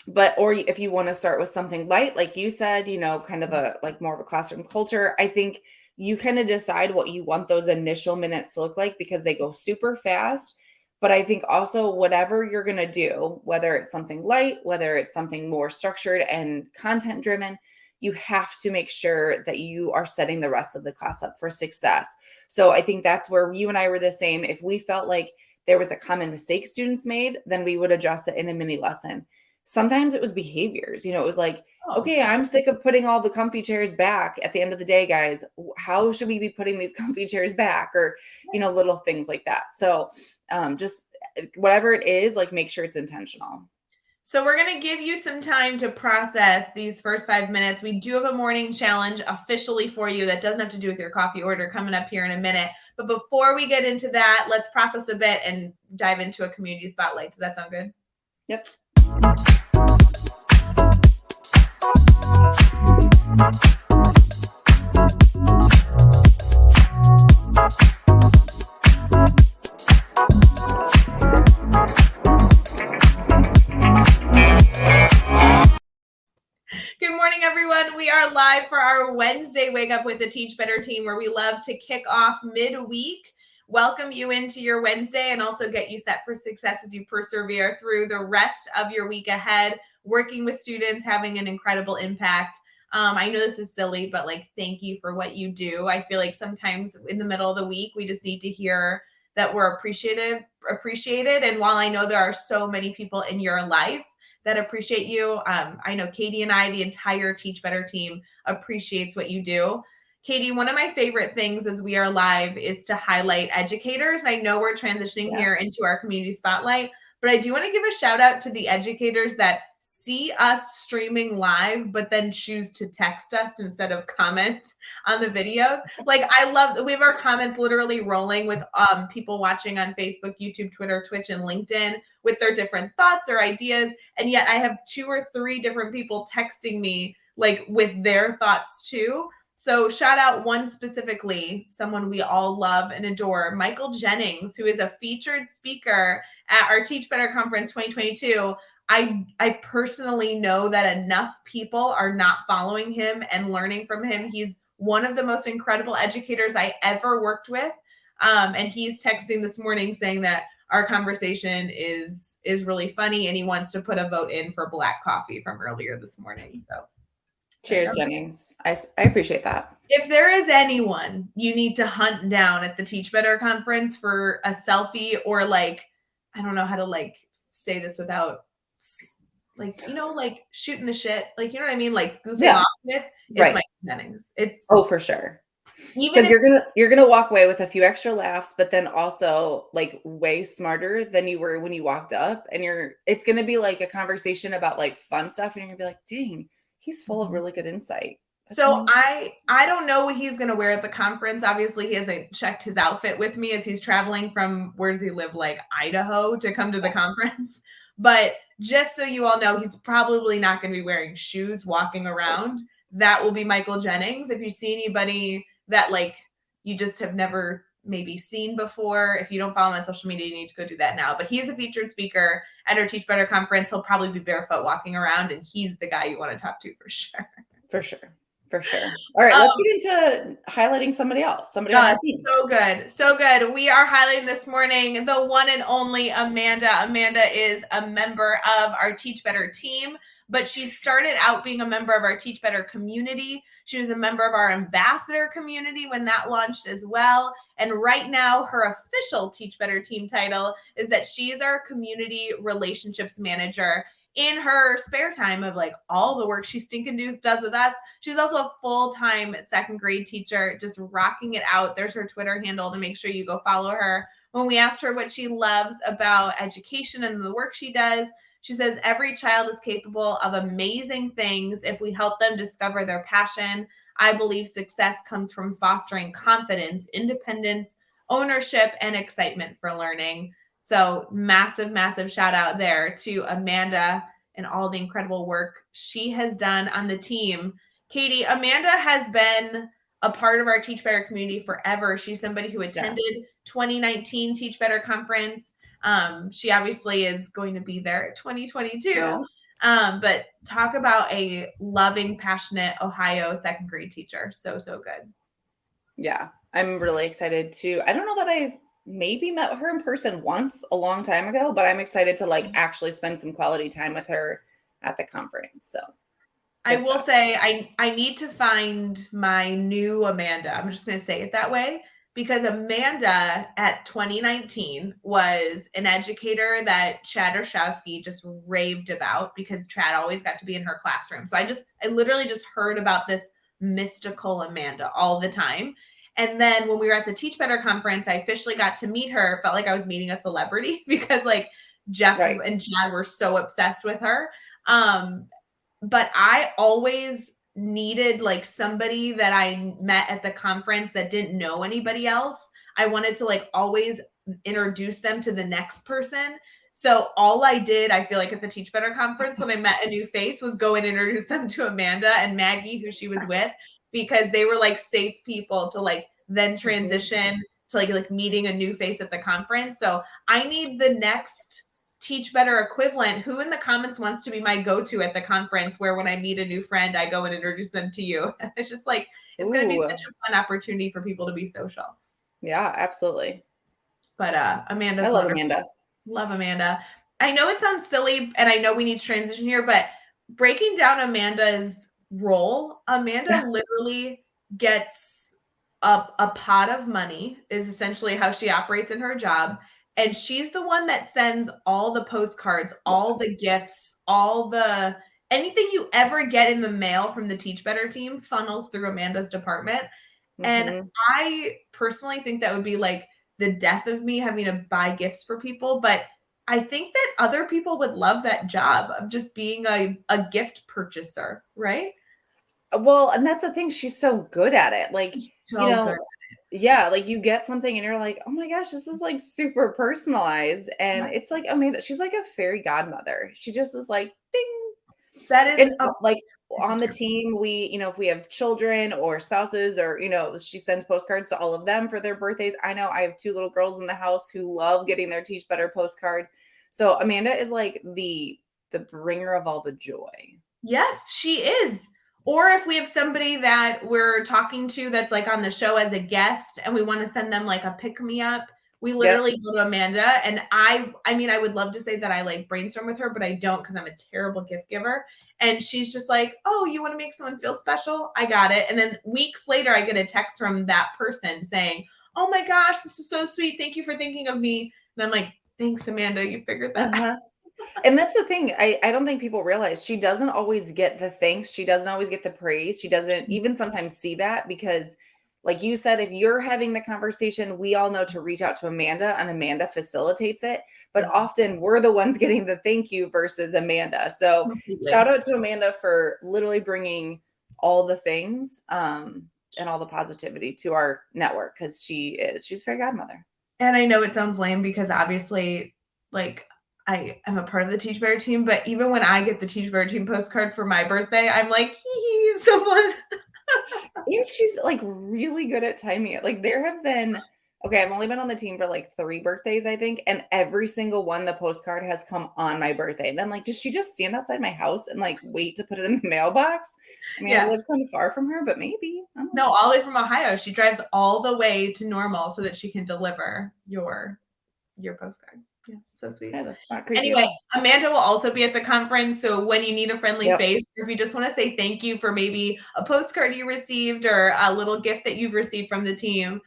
But, or if you want to start with something light, like you said, kind of a, like more of a classroom culture, I think you kind of decide what you want those initial minutes to look like because they go super fast. But I think also whatever you're going to do, whether it's something light, whether it's something more structured and content driven, you have to make sure that you are setting the rest of the class up for success. So I think that's where you and I were the same. If we felt like there was a common mistake students made, then we would address it in a mini lesson. sometimes it was behaviors. It was like, Oh, okay, I'm sick of putting all the comfy chairs back at the end of the day, guys. How should we be putting these comfy chairs back? Or, little things like that. So just whatever it is, like make sure it's intentional. so we're going to give you some time to process these first 5 minutes. We do have a morning challenge officially for you that doesn't have to do with your coffee order coming up here in a minute. But before we get into that, let's process a bit and dive into a community spotlight. Does that sound good? Yep. Good morning, everyone. We are live for our Wednesday Wake Up with the Teach Better team, where we love to kick off midweek, welcome you into your Wednesday, and also get you set for success as you persevere through the rest of your week ahead, working with students, having an incredible impact. I know this is silly, but thank you for what you do. I feel like sometimes in the middle of the week, we just need to hear that we're appreciated. And while I know there are so many people in your life that appreciate you, I know Katie and I, the entire Teach Better team, appreciates what you do. Katie, one of my favorite things as we are live is to highlight educators. And I know we're transitioning here into our community spotlight, but I do want to give a shout out to the educators that see us streaming live, but then choose to text us instead of comment on the videos. I love, we have our comments literally rolling with people watching on Facebook, YouTube, Twitter, Twitch, and LinkedIn with their different thoughts or ideas. And yet I have 2 or 3 different people texting me with their thoughts too. So shout out one specifically, someone we all love and adore, Michael Jennings, who is a featured speaker at our Teach Better Conference 2022. I personally know that enough people are not following him and learning from him. He's one of the most incredible educators I ever worked with. And he's texting this morning saying that our conversation is really funny, and he wants to put a vote in for black coffee from earlier this morning. So cheers, Jennings. I appreciate that. If there is anyone you need to hunt down at the Teach Better conference for a selfie, or I don't know how to say this without shooting the shit, you know what I mean? Goofing off with, it's Mike Jennings. It's for sure. Even Because you're gonna walk away with a few extra laughs, but then also way smarter than you were when you walked up. And it's gonna be a conversation about fun stuff, and you're gonna be like, dang, he's full of really good insight. So I don't know what he's gonna wear at the conference. Obviously, he hasn't checked his outfit with me as he's traveling from, where does he live? Idaho to come to the conference. But just so you all know, he's probably not going to be wearing shoes walking around. That will be Michael Jennings. If you see anybody that you just have never maybe seen before, if you don't follow him on social media, you need to go do that now. But he's a featured speaker at our Teach Better conference. He'll probably be barefoot walking around, and he's the guy you want to talk to for sure. For sure. For sure. All right, let's get into highlighting somebody else. Somebody on our team. So good. So good. We are highlighting this morning the one and only Amanda. Amanda is a member of our Teach Better team, but she started out being a member of our Teach Better community. She was a member of our ambassador community when that launched as well. And right now, her official Teach Better team title is that she's our community relationships manager. In her spare time of all the work she stinking does with us, she's also a full-time 2nd grade teacher, just rocking it out. There's her Twitter handle to make sure you go follow her. When we asked her what she loves about education and the work she does, she says every child is capable of amazing things if we help them discover their passion. I believe success comes from fostering confidence, independence, ownership, and excitement for learning. So massive, massive shout out there to Amanda and all the incredible work she has done on the team. Katie, Amanda has been a part of our Teach Better community forever. She's somebody who attended 2019 Teach Better conference. She obviously is going to be there at 2022. But talk about a loving, passionate Ohio 2nd grade teacher. So good. Yeah, I'm really excited to. I don't know that I've maybe met her in person once a long time ago, but I'm excited to actually spend some quality time with her at the conference. So I will say I need to find my new Amanda. I'm just going to say it that way. because Amanda at 2019 was an educator that Chad Ershowski just raved about because Chad always got to be in her classroom. So I literally just heard about this mystical Amanda all the time. And then when we were at the Teach Better conference, I officially got to meet her. Felt like I was meeting a celebrity because like Jeff and Chad were so obsessed with her. But I always needed like somebody that I met at the conference that didn't know anybody else. I wanted to like always introduce them to the next person. So all I did, I feel like at the Teach Better conference when I met a new face was go and introduce them to Amanda and Maggie, who she was with, because they were like safe people to like then transition to like meeting a new face at the conference. So I need the next Teach Better equivalent. Who in the comments wants to be my go-to at the conference where when I meet a new friend, I go and introduce them to you? It's just like, it's going to be such a fun opportunity for people to be social. Yeah, absolutely. But Amanda's I love wonderful. Amanda. Love Amanda. I know it sounds silly and I know we need to transition here, but breaking down Amanda's role, Amanda literally gets a pot of money is essentially how she operates in her job. And she's the one that sends all the postcards, all the gifts, anything you ever get in the mail from the Teach Better team funnels through Amanda's department. And I personally think that would be like the death of me having to buy gifts for people. But I think that other people would love that job of just being a gift purchaser, right? Well, and that's the thing. She's so good at it. Like, So good. Yeah, like you get something and you're like, oh my gosh, this is like super personalized. And it's like, Amanda, she's like a fairy godmother. She just is like, ding. That is and like on the team, we, if we have children or spouses or, she sends postcards to all of them for their birthdays. I know I have 2 little girls in the house who love getting their Teach Better postcard. So Amanda is like the bringer of all the joy. Yes, she is. Or if we have somebody that we're talking to that's like on the show as a guest and we want to send them like a pick me up, we literally go to Amanda. And I mean, I would love to say that I like brainstorm with her, but I don't because I'm a terrible gift giver. And she's just like, oh, you want to make someone feel special? I got it. And then weeks later, I get a text from that person saying, oh my gosh, this is so sweet. Thank you for thinking of me. And I'm like, thanks, Amanda. You figured that out. And that's the thing. I don't think people realize she doesn't always get the thanks. She doesn't always get the praise. She doesn't even sometimes see that because, like you said, if you're having the conversation, we all know to reach out to Amanda and Amanda facilitates it. But often we're the ones getting the thank you versus Amanda. So shout out to Amanda for literally bringing all the things and all the positivity to our network because she's a fairy godmother. And I know it sounds lame because obviously, like, I am a part of the Teach Better team, but even when I get the Teach Better team postcard for my birthday, I'm like, hee, so fun. And she's like really good at timing it. Like there have been, I've only been on the team for like 3 birthdays, I think. And every single one, the postcard has come on my birthday. And I'm like, does she just stand outside my house and like wait to put it in the mailbox? I mean, I live kind of far from her, but maybe. No, all the way from Ohio. She drives all the way to Normal so that she can deliver your postcard. Yeah, so sweet. Yeah, that's not creepy. Anyway, Amanda will also be at the conference. So when you need a friendly face, or if you just want to say thank you for maybe a postcard you received or a little gift that you've received from the team,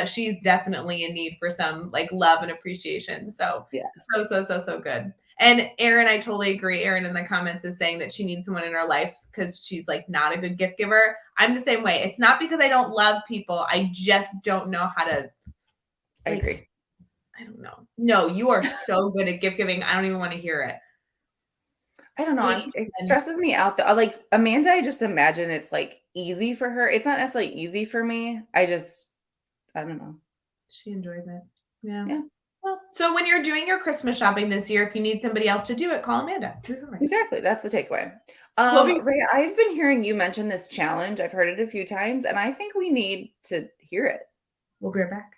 she's definitely in need for some like love and appreciation. So so good. And Erin, I totally agree. Erin in the comments is saying that she needs someone in her life because she's like not a good gift giver. I'm the same way. It's not because I don't love people. I just don't know how to. I agree. I don't know. No, you are so good at gift giving. I don't even want to hear it. I don't know. It stresses me out. Like Amanda, I just imagine it's like easy for her. It's not necessarily easy for me. I don't know. She enjoys it. Yeah. Well, so when you're doing your Christmas shopping this year, if you need somebody else to do it, call Amanda. Exactly. That's the takeaway. Ray, I've been hearing you mention this challenge. I've heard it a few times, and I think we need to hear it. We'll be right back.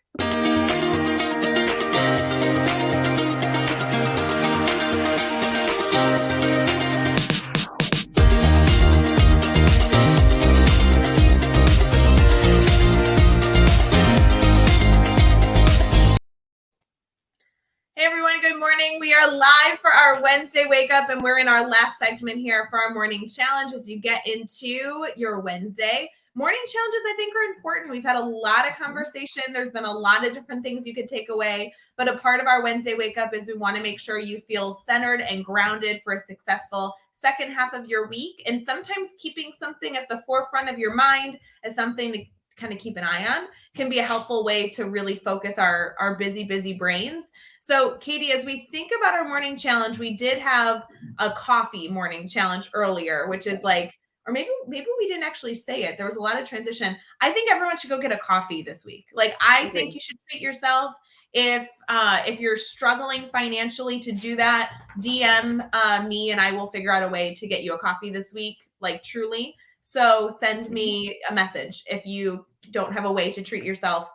Hey everyone, good morning. We are live for our Wednesday wake up and we're in our last segment here for our morning challenge as you get into your Wednesday. Morning challenges, I think, are important. We've had a lot of conversation. There's been a lot of different things you could take away. But a part of our Wednesday wake up is we want to make sure you feel centered and grounded for a successful second half of your week. And sometimes keeping something at the forefront of your mind as something to kind of keep an eye on can be a helpful way to really focus our busy brains. So, Katie, as we think about our morning challenge, we did have a coffee morning challenge earlier, which is like, or maybe we didn't actually say it. There was a lot of transition. I think everyone should go get a coffee this week. Like, I think you should treat yourself. If you're struggling financially to do that, DM me and I will figure out a way to get you a coffee this week, like truly. So send me a message if you don't have a way to treat yourself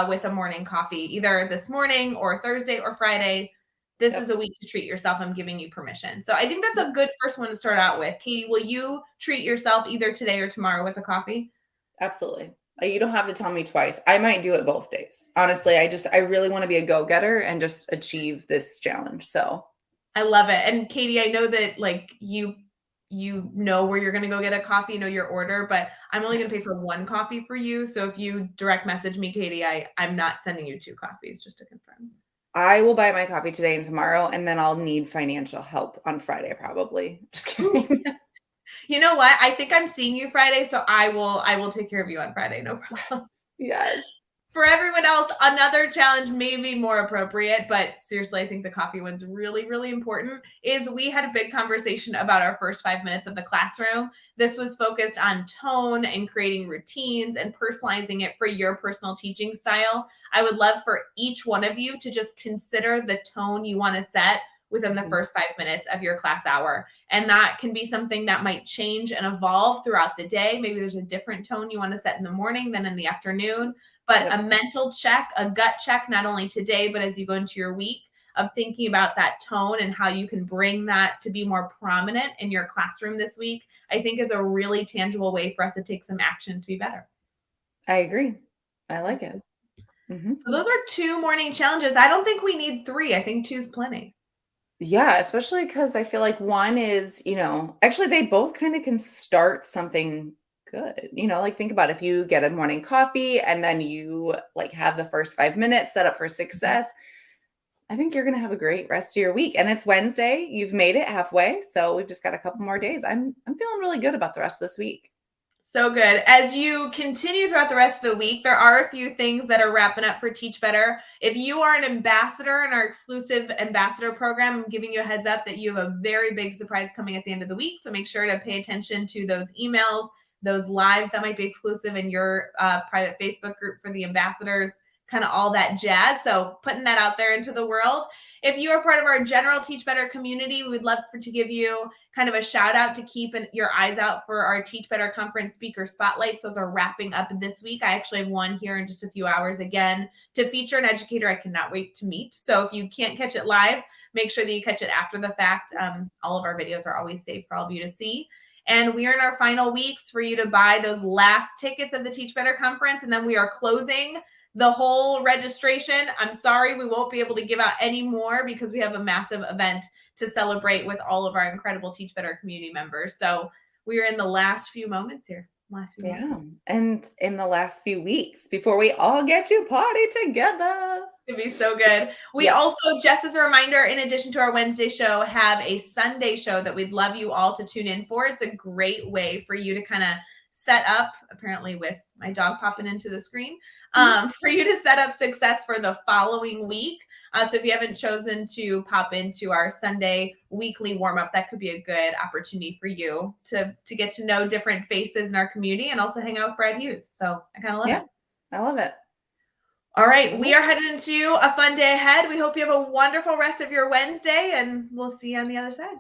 with a morning coffee, either this morning or Thursday or Friday. This is a week to treat yourself. I'm giving you permission. So I think that's a good first one to start out with. Katie, will you treat yourself either today or tomorrow with a coffee? Absolutely. You don't have to tell me twice. I might do it both days. Honestly, I really want to be a go-getter and just achieve this challenge. So I love it. And Katie, I know that like you know where you're going to go get a coffee, know your order, but I'm only going to pay for one coffee for you. So if you direct message me, Katie, I'm not sending you 2 coffees, just to confirm. I will buy my coffee today and tomorrow, and then I'll need financial help on Friday, probably. Just kidding. You know what? I think I'm seeing you Friday, so I will take care of you on Friday. No problem. Yes. For everyone else, another challenge may be more appropriate, but seriously, I think the coffee one's really, really important, is we had a big conversation about our first 5 minutes of the classroom. This was focused on tone and creating routines and personalizing it for your personal teaching style. I would love for each one of you to just consider the tone you want to set within the first 5 minutes of your class hour. And that can be something that might change and evolve throughout the day. Maybe there's a different tone you want to set in the morning than in the afternoon. But a mental check, a gut check, not only today, but as you go into your week, of thinking about that tone and how you can bring that to be more prominent in your classroom this week, I think is a really tangible way for us to take some action to be better. I agree. I like it. So those are 2 morning challenges. I don't think we need 3. I think 2 is plenty. Yeah, especially because I feel like one is, actually they both kind of can start something good. Like think about if you get a morning coffee and then you like have the first 5 minutes set up for success. I think you're going to have a great rest of your week. And it's Wednesday. You've made it halfway. So we've just got a couple more days. I'm feeling really good about the rest of this week. So good. As you continue throughout the rest of the week, there are a few things that are wrapping up for Teach Better. If you are an ambassador in our exclusive ambassador program, I'm giving you a heads up that you have a very big surprise coming at the end of the week. So make sure to pay attention to those emails, those lives that might be exclusive in your private Facebook group for the ambassadors, kind of all that jazz. So putting that out there into the world. If you are part of our general Teach Better community, we would love to give you kind of a shout out to keep your eyes out for our Teach Better Conference speaker spotlights. Those are wrapping up this week. I actually have one here in just a few hours again to feature an educator I cannot wait to meet. So if you can't catch it live, make sure that you catch it after the fact. All of our videos are always safe for all of you to see. And we are in our final weeks for you to buy those last tickets of the Teach Better Conference. And then we are closing the whole registration. I'm sorry, we won't be able to give out any more because we have a massive event to celebrate with all of our incredible Teach Better community members. So we are in the last few moments here. And in the last few weeks before we all get to party together. It'd be so good. We also, just as a reminder, in addition to our Wednesday show, have a Sunday show that we'd love you all to tune in for. It's a great way for you to kind of set up, apparently with my dog popping into the screen, for you to set up success for the following week. So if you haven't chosen to pop into our Sunday weekly warm-up, that could be a good opportunity for you to get to know different faces in our community and also hang out with Brad Hughes. So I kind of love it. I love it. All right. We are headed into a fun day ahead. We hope you have a wonderful rest of your Wednesday, and we'll see you on the other side.